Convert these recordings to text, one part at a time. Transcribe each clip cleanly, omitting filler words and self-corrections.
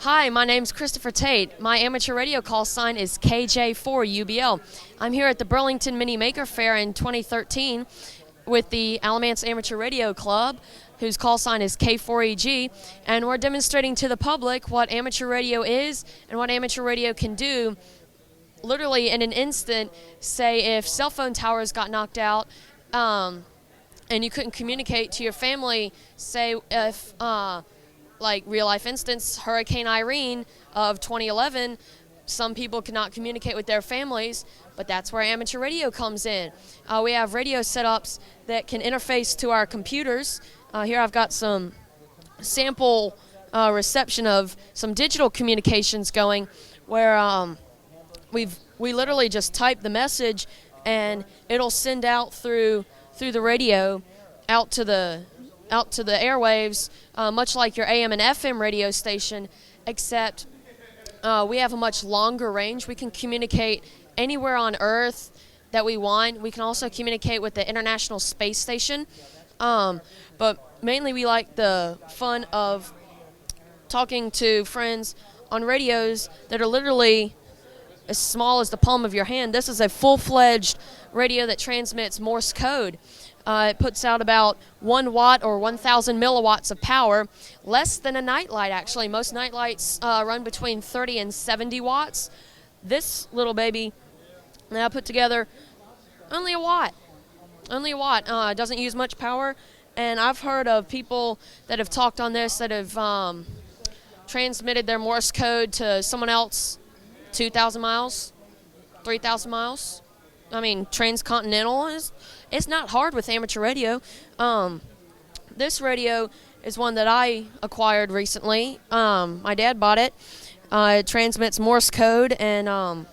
Hi, my name's Christopher Tate. My amateur radio call sign is KJ4UBL. I'm here at the Burlington Maker Faire in 2013 with the Alamance Amateur Radio Club, whose call sign is K4EG, and we're demonstrating to the public what amateur radio is and what amateur radio can do. Literally in an instant, say if cell phone towers got knocked out and you couldn't communicate to your family, say if like real life instance, Hurricane Irene of 2011, some people could not communicate with their families, but that's where amateur radio comes in. We have radio setups that can interface to our computers. Here I've got some sample reception of some digital communications going where we literally just type the message and it'll send out through the radio out to the airwaves, much like your AM and FM radio station, except we have a much longer range. We can communicate anywhere on Earth that we want. We can also communicate with the International Space Station, but mainly we like the fun of talking to friends on radios that are literally as small as the palm of your hand. This is a full-fledged radio that transmits Morse code. It puts out about 1 watt or 1,000 milliwatts of power, less than a nightlight actually. Most nightlights run between 30 and 70 watts. This little baby now put together only a watt. Only a watt. It doesn't use much power, and I've heard of people that have talked on this that have transmitted their Morse code to someone else 2,000 miles, 3,000 miles. I mean, transcontinental it's not hard with amateur radio. This radio is one that I acquired recently. My dad bought it. It transmits Morse code and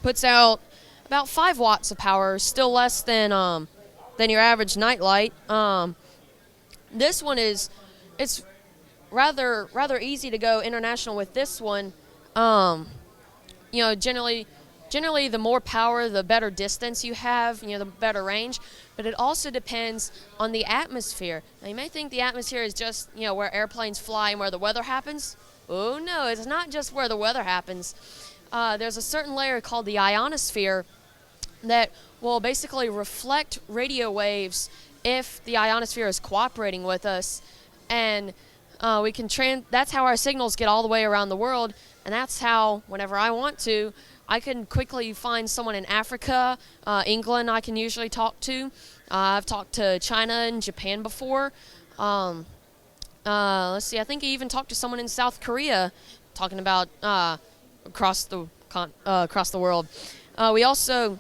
puts out about 5 watts of power, still less than your average nightlight. This one it's rather easy to go international with this one. Generally, the more power, the better distance you have, the better range. But it also depends on the atmosphere. Now, you may think the atmosphere is just, where airplanes fly and where the weather happens. Oh, no, it's not just where the weather happens. There's a certain layer called the ionosphere that will basically reflect radio waves if the ionosphere is cooperating with us. And we can that's how our signals get all the way around the world. And that's how, whenever I want to, I can quickly find someone in Africa, England I can usually talk to. I've talked to China and Japan before. Let's see, I think I even talked to someone in South Korea talking about across the world. We also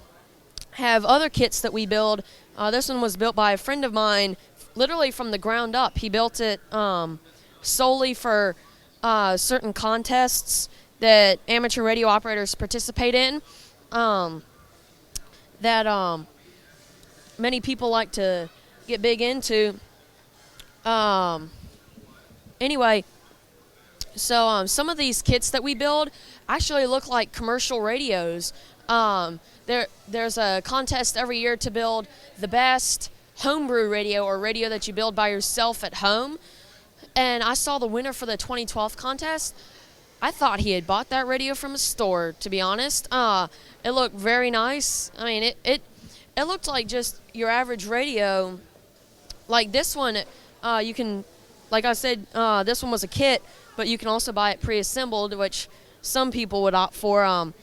have other kits that we build. This one was built by a friend of mine, literally from the ground up. He built it solely for certain contests that amateur radio operators participate in, that many people like to get big into. Anyway, so some of these kits that we build actually look like commercial radios. There's a contest every year to build the best homebrew radio, or radio that you build by yourself at home. And I saw the winner for the 2012 contest. I thought he had bought that radio from a store, to be honest. It looked very nice. I mean, it looked like just your average radio. Like this one, you can, like I said, this one was a kit, but you can also buy it pre-assembled, which some people would opt for,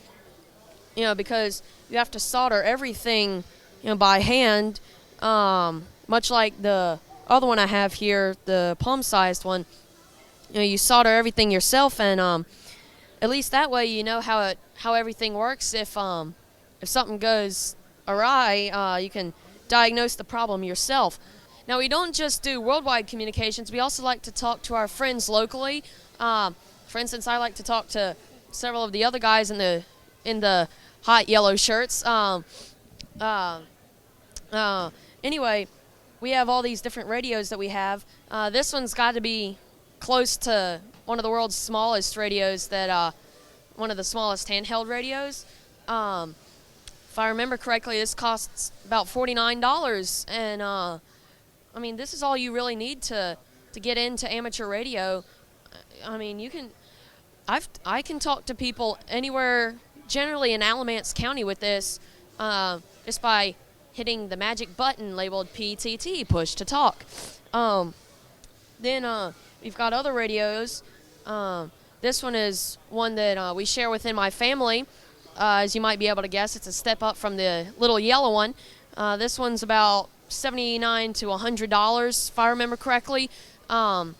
because you have to solder everything, by hand, much like the other one I have here, the palm-sized one. You solder everything yourself, and at least that way you know how everything works. If something goes awry, you can diagnose the problem yourself. Now, we don't just do worldwide communications. We also like to talk to our friends locally. For instance, I like to talk to several of the other guys in the hot yellow shirts. Anyway, we have all these different radios that we have. This one's got to be close to one of the world's smallest radios, one of the smallest handheld radios. If I remember correctly, this costs about $49, and this is all you really need to get into amateur radio. You can I can talk to people anywhere, generally in Alamance County, with this, just by hitting the magic button labeled PTT, push to talk. Then we've got other radios. This one is one that we share within my family. As you might be able to guess, it's a step up from the little yellow one. This one's about $79 to $100, if I remember correctly. A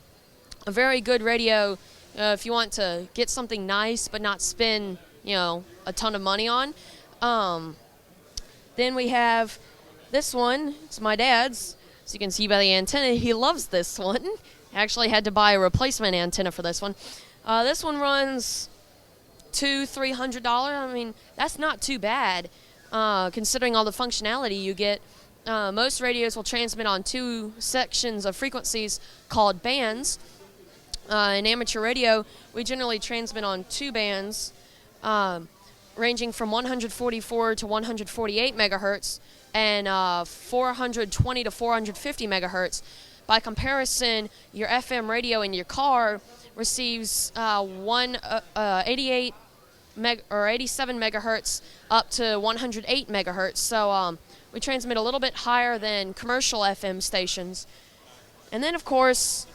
very good radio if you want to get something nice but not spend, a ton of money on. Then we have this one. It's my dad's. As you can see by the antenna, he loves this one. I actually had to buy a replacement antenna for this one. This one runs $200-300. I mean, that's not too bad, considering all the functionality you get. Most radios will transmit on two sections of frequencies called bands. In amateur radio, we generally transmit on two bands, ranging from 144 to 148 megahertz and 420 to 450 megahertz. By comparison, your FM radio in your car receives 87 megahertz up to 108 megahertz. So we transmit a little bit higher than commercial FM stations. And then, of course,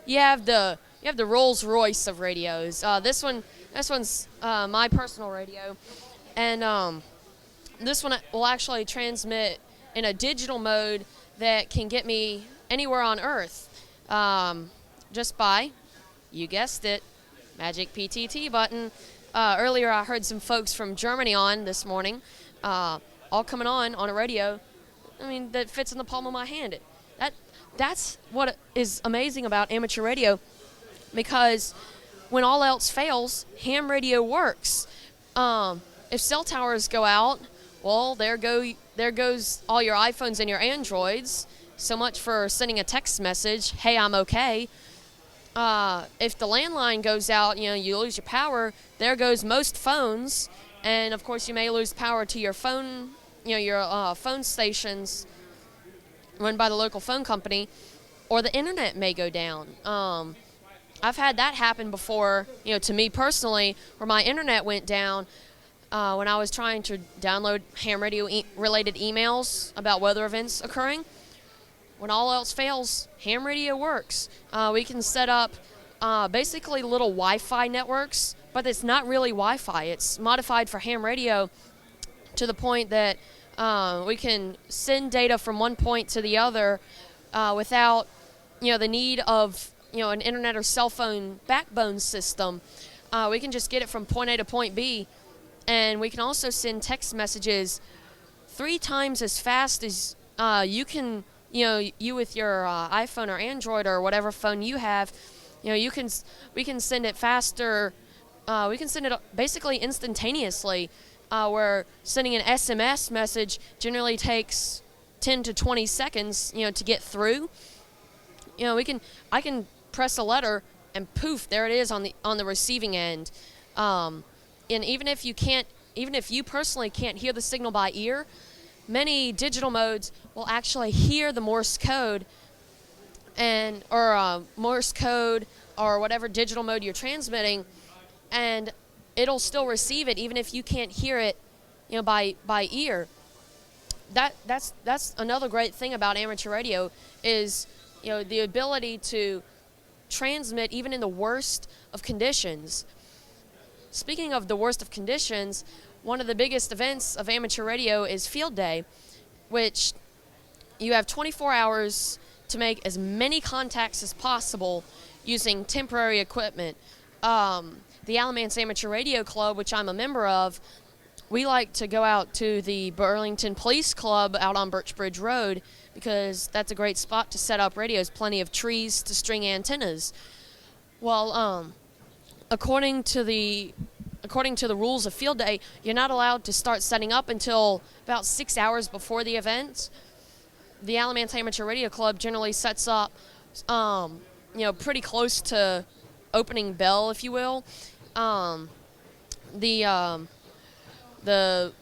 you have the Rolls Royce of radios. This one's my personal radio, and this one will actually transmit in a digital mode that can get me anywhere on Earth, just by, you guessed it, magic PTT button. Earlier I heard some folks from Germany on this morning, all coming on a radio, that fits in the palm of my hand. That's what is amazing about amateur radio, because when all else fails, ham radio works. If cell towers go out, well, there goes all your iPhones and your Androids. So much for sending a text message, hey, I'm okay. If the landline goes out, you lose your power, there goes most phones. And, of course, you may lose power to your phone, your phone stations run by the local phone company, or the internet may go down. I've had that happen before, to me personally, where my internet went down when I was trying to download ham radio related emails about weather events occurring. When all else fails, ham radio works. We can set up basically little Wi-Fi networks, but it's not really Wi-Fi. It's modified for ham radio to the point that we can send data from one point to the other without, the need of, an internet or cell phone backbone system. We can just get it from point A to point B, and we can also send text messages 3 times as fast as you can. You with your iPhone or Android or whatever phone you have, we can send it faster. We can send it basically instantaneously. Where sending an SMS message generally takes 10 to 20 seconds, to get through. I can press a letter and poof, there it is on the receiving end. And even if you personally can't hear the signal by ear, many digital modes will actually hear the Morse code or Morse code or whatever digital mode you're transmitting, and it'll still receive it even if you can't hear it, by ear. That's another great thing about amateur radio is, the ability to transmit even in the worst of conditions. Speaking of the worst of conditions, one of the biggest events of amateur radio is Field Day, which you have 24 hours to make as many contacts as possible using temporary equipment. The Alamance Amateur Radio Club, which I'm a member of, we like to go out to the Burlington Police Club out on Birchbridge Road because that's a great spot to set up radios, plenty of trees to string antennas. Well, according to the rules of Field Day, you're not allowed to start setting up until about 6 hours before the event. The Alamance Amateur Radio Club generally sets up, pretty close to opening bell, if you will. The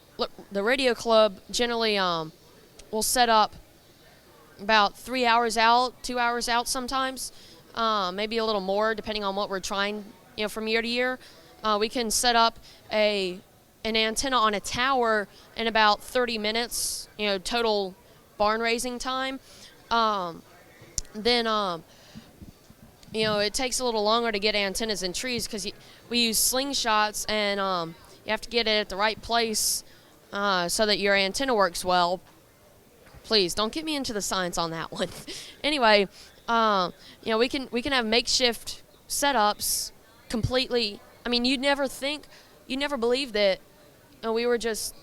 radio club generally will set up about 3 hours out, 2 hours out sometimes, maybe a little more depending on what we're trying from year to year. We can set up an antenna on a tower in about 30 minutes, total barn raising time. Then it takes a little longer to get antennas in trees because we use slingshots, and you have to get it at the right place so that your antenna works well. Please don't get me into the science on that one. Anyway, we can have makeshift setups completely. I mean, you'd never believe that we were just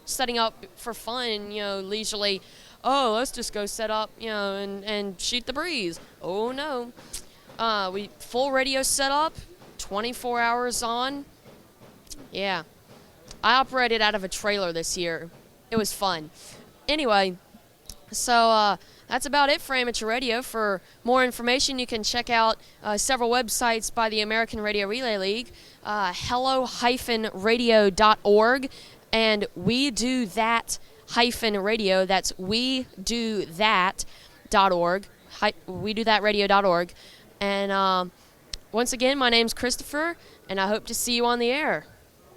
setting up for fun, leisurely. Oh, let's just go set up, and shoot the breeze. Oh no, we full radio setup, 24 hours on. Yeah, I operated out of a trailer this year. It was fun. Anyway, so that's about it for amateur radio. For more information, you can check out several websites by the American Radio Relay League, hello-radio.org, and We Do That -radio. That's wedothat.org. wedothatradio.org. And once again, my name's Christopher, and I hope to see you on the air.